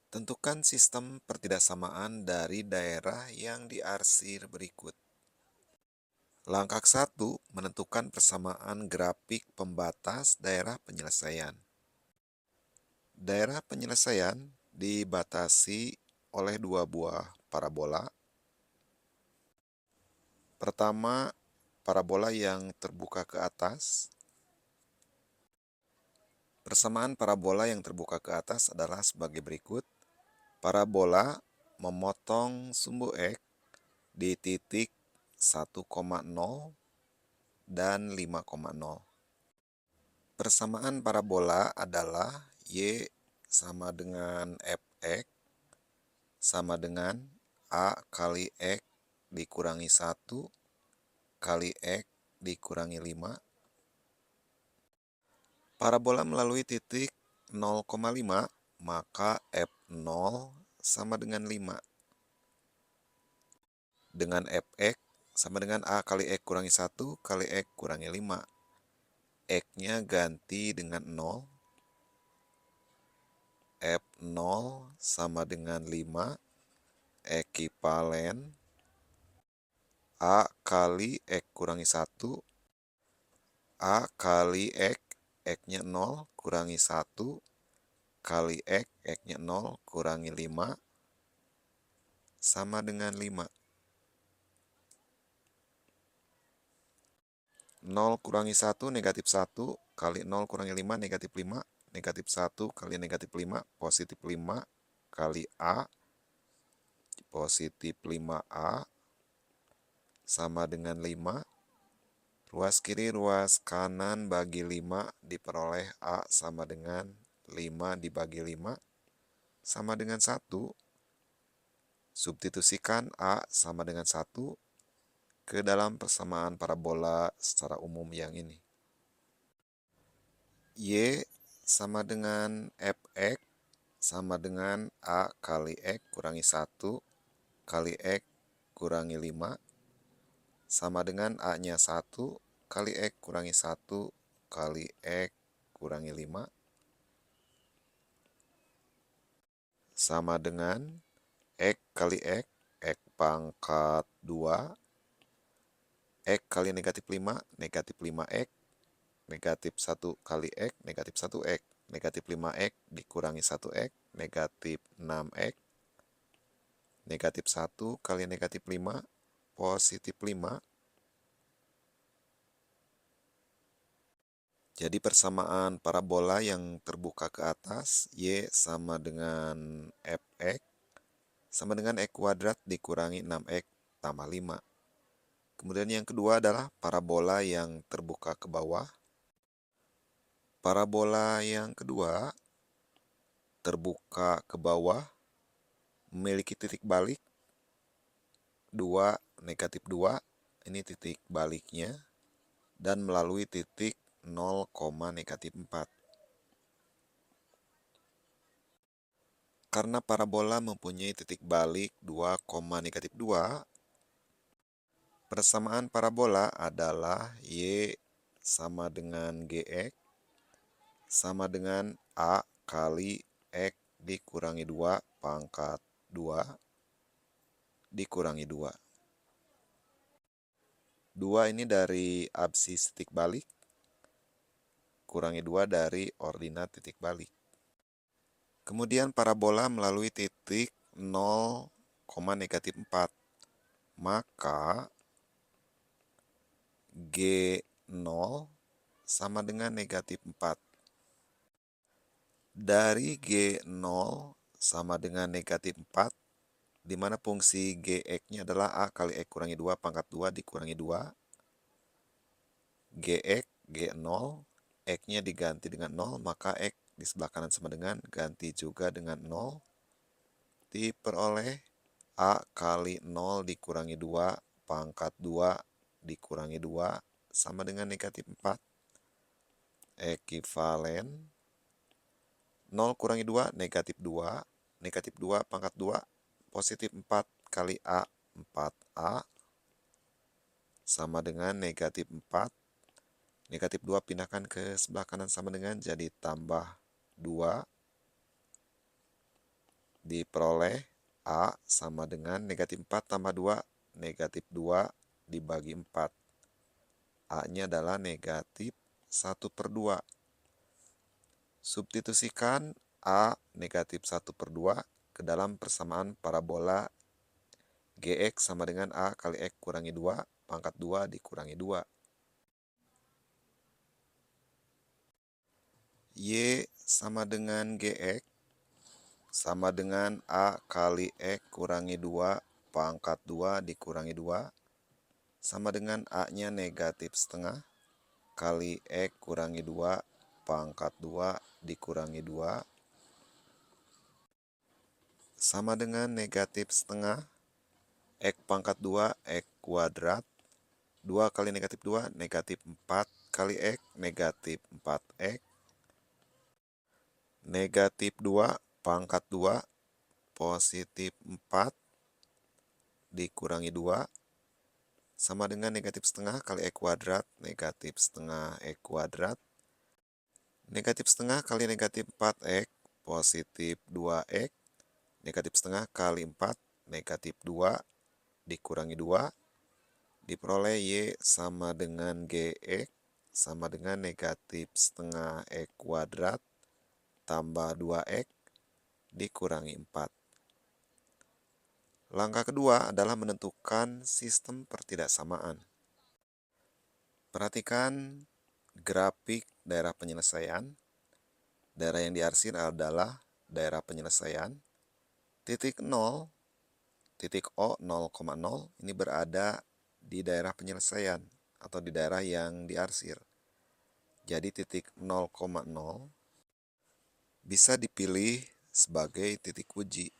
Tentukan sistem pertidaksamaan dari daerah yang diarsir berikut. Langkah 1, menentukan persamaan grafik pembatas daerah penyelesaian. Daerah penyelesaian dibatasi oleh dua buah parabola. Pertama, parabola yang terbuka ke atas. Persamaan parabola yang terbuka ke atas adalah sebagai berikut. Parabola memotong sumbu X di titik 1,0 dan 5,0. Persamaan parabola adalah Y sama dengan Fx sama dengan A kali X dikurangi 1 kali X dikurangi 5. Parabola melalui titik 0,5, maka F0 sama dengan 5. Dengan Fx sama dengan A kali X kurangi 1 kali X kurangi 5. X-nya ganti dengan 0. F0 sama dengan 5, ekivalen A kali X kurangi 1, A kali X, X-nya 0, kurangi 1, kali X, X-nya 0, kurangi 5, sama dengan 5. 0 kurangi 1, negatif 1, kali 0 kurangi 5, negatif 5, negatif 1 kali negatif 5, positif 5, kali A, positif 5A, sama dengan 5. Ruas kiri, ruas kanan bagi 5 diperoleh A sama dengan 5 dibagi 5 sama dengan 1. Substitusikan A sama dengan 1 ke dalam persamaan parabola secara umum yang ini. Y sama dengan Fx sama dengan A kali X kurangi 1 kali X kurangi 5 sama dengan A-nya 1 kali X kurangi 1 kali X kurangi 5 sama dengan X kali X, X pangkat 2, X kali negatif 5, negatif 5X, negatif 1 kali X, negatif 1X, negatif 5X dikurangi 1X, negatif 6X, negatif 1 kali negatif 5, positif 5. Jadi persamaan parabola yang terbuka ke atas, Y sama dengan Fx, sama dengan X kuadrat dikurangi 6X tambah 5. Kemudian yang kedua adalah parabola yang terbuka ke bawah. Parabola yang kedua terbuka ke bawah memiliki titik balik 2, negatif 2, ini titik baliknya, dan melalui titik 0, negatif 4. Karena parabola mempunyai titik balik 2, negatif 2, persamaan parabola adalah Y sama dengan Gx sama dengan A kali X dikurangi 2 pangkat 2 dikurangi 2. 2 ini dari absis titik balik, kurangi 2 dari ordinat titik balik. Kemudian parabola melalui titik 0, negatif 4. Maka G0 sama dengan negatif 4. Dari G0 sama dengan negatif 4, di mana fungsi Gx-nya adalah A kali X kurangi 2 pangkat 2 dikurangi 2. Gx, G0, X-nya diganti dengan 0, maka X di sebelah kanan sama dengan ganti juga dengan 0. Diperoleh A kali 0 dikurangi 2 pangkat 2 dikurangi 2 sama dengan negatif 4. Ekivalen 0 kurangi 2, negatif 2. Negatif 2 pangkat 2, positif 4 kali A, 4A. Sama dengan negatif 4. Negatif 2 pindahkan ke sebelah kanan sama dengan jadi tambah 2. Diperoleh A sama dengan negatif 4 tambah 2, negatif 2 dibagi 4. A-nya adalah negatif 1/2. Substitusikan A negatif 1/2 ke dalam persamaan parabola Gx sama dengan A kali X kurangi 2 pangkat 2 dikurangi 2. Y sama dengan Gx sama dengan A kali X kurangi 2 pangkat 2 dikurangi 2 sama dengan A-nya negatif setengah kali X kurangi 2 pangkat 2 dikurangi 2 sama dengan negatif setengah X pangkat 2 X kuadrat 2 kali negatif 2 negatif 4 kali X negatif 4X negatif 2 pangkat 2 positif 4 dikurangi 2 sama dengan negatif setengah kali X kuadrat negatif setengah X kuadrat negatif setengah kali negatif 4X positif 2X negatif setengah kali 4 negatif 2 dikurangi 2 diperoleh Y sama dengan Gx sama dengan negatif setengah X kuadrat tambah 2X dikurangi 4. Langkah kedua adalah menentukan sistem pertidaksamaan. Perhatikan grafik daerah penyelesaian. Daerah yang diarsir adalah daerah penyelesaian. Titik 0, titik O 0,0 ini berada di daerah penyelesaian atau di daerah yang diarsir. Jadi titik 0,0 bisa dipilih sebagai titik uji.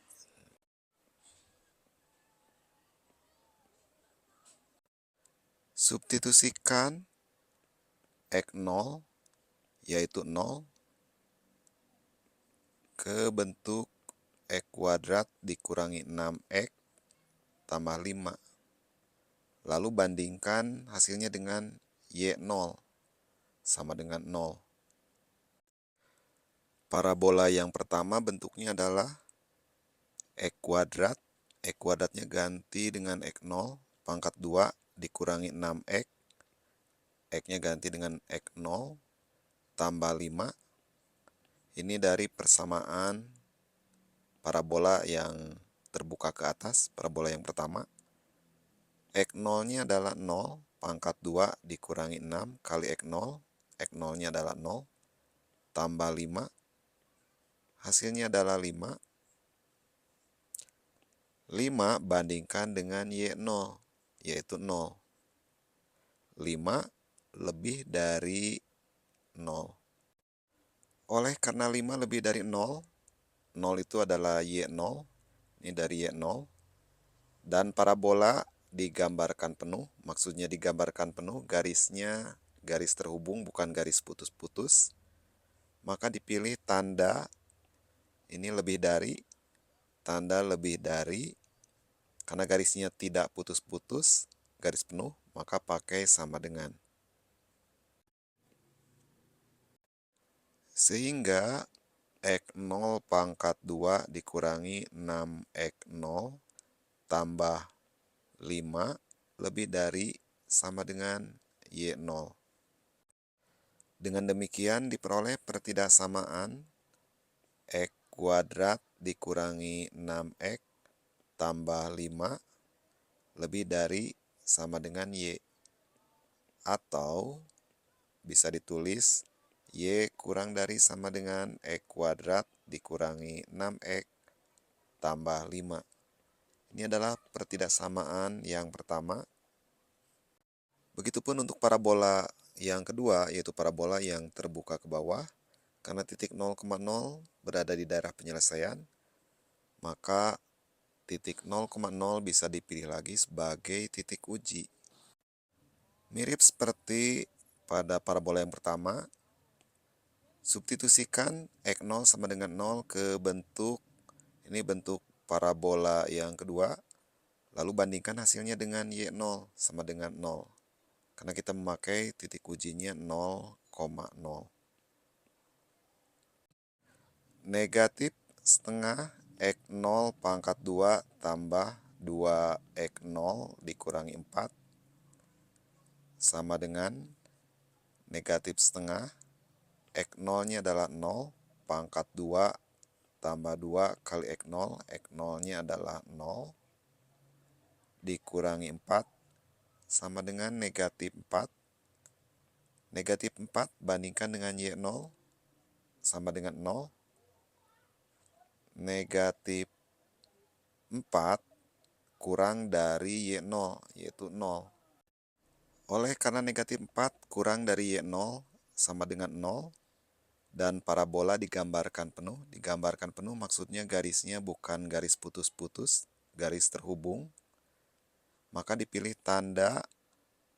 Substitusikan X0 yaitu 0 ke bentuk X kuadrat dikurangi 6X tambah 5. Lalu bandingkan hasilnya dengan Y0 sama dengan 0. Parabola yang pertama bentuknya adalah X kuadrat. X kuadratnya ganti dengan X0 pangkat 2 dikurangi 6X. X-nya ganti dengan X0 tambah 5. Ini dari persamaan parabola yang terbuka ke atas, parabola yang pertama. X0-nya adalah 0, pangkat 2 dikurangi 6 kali X0. X0-nya adalah 0, tambah 5. Hasilnya adalah 5. 5 bandingkan dengan Y0, yaitu 0. 5 lebih dari 0. Oleh karena 5 lebih dari 0, 0 itu adalah Y0, ini dari Y0, dan parabola digambarkan penuh, maksudnya digambarkan penuh, garisnya garis terhubung bukan garis putus-putus, maka dipilih tanda ini lebih dari, tanda lebih dari, karena garisnya tidak putus-putus, garis penuh, maka pakai sama dengan. Sehingga X0 pangkat 2 dikurangi 6X0 tambah 5 lebih dari sama dengan Y0. Dengan demikian diperoleh pertidaksamaan X kuadrat dikurangi 6X tambah 5 lebih dari sama dengan Y. Atau bisa ditulis Y kurang dari sama dengan X kuadrat dikurangi 6X tambah 5. Ini adalah pertidaksamaan yang pertama. Begitupun untuk parabola yang kedua, yaitu parabola yang terbuka ke bawah. Karena titik 0,0 berada di daerah penyelesaian, maka titik 0,0 bisa dipilih lagi sebagai titik uji. Mirip seperti pada parabola yang pertama, substitusikan X0 sama dengan 0 ke bentuk, ini bentuk parabola yang kedua, lalu bandingkan hasilnya dengan Y0 sama dengan 0. Karena kita memakai titik ujinya 0,0. Negatif setengah X 0 pangkat 2 tambah 2x0 dikurangi 4 sama dengan negatif setengah. X0-nya adalah 0, pangkat 2 tambah 2 kali X0, X0-nya adalah 0, dikurangi 4 sama dengan negatif 4. Negatif 4 bandingkan dengan Y0 sama dengan 0. Negatif 4 kurang dari Y0, yaitu 0. Oleh karena negatif 4 kurang dari Y0 sama dengan 0, dan parabola digambarkan penuh. Digambarkan penuh maksudnya garisnya bukan garis putus-putus, garis terhubung. Maka dipilih tanda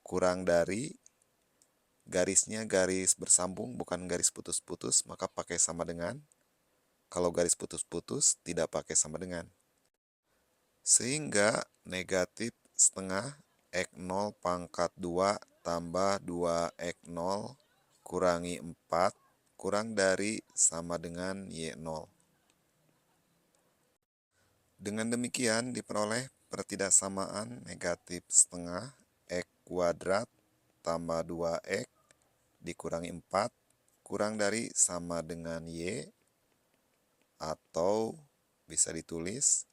kurang dari, garisnya garis bersambung bukan garis putus-putus, maka pakai sama dengan. Kalau garis putus-putus tidak pakai sama dengan. Sehingga negatif setengah X0 pangkat 2 tambah 2x0 kurangi 4 kurang dari sama dengan Y0. Dengan demikian diperoleh pertidaksamaan negatif setengah X kuadrat tambah 2x dikurangi 4 kurang dari sama dengan Y, atau bisa ditulis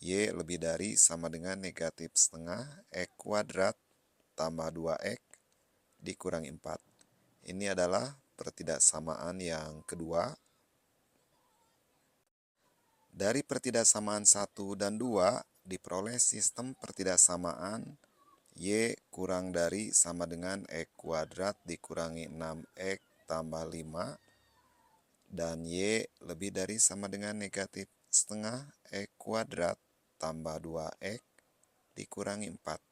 Y lebih dari sama dengan negatif setengah X kuadrat tambah 2x dikurangi 4. Ini adalah pertidaksamaan yang kedua. Dari pertidaksamaan 1 dan 2 diperoleh sistem pertidaksamaan Y kurang dari sama dengan X kuadrat dikurangi 6x tambah 5, dan Y lebih dari sama dengan negatif setengah X kuadrat tambah 2x dikurangi 4.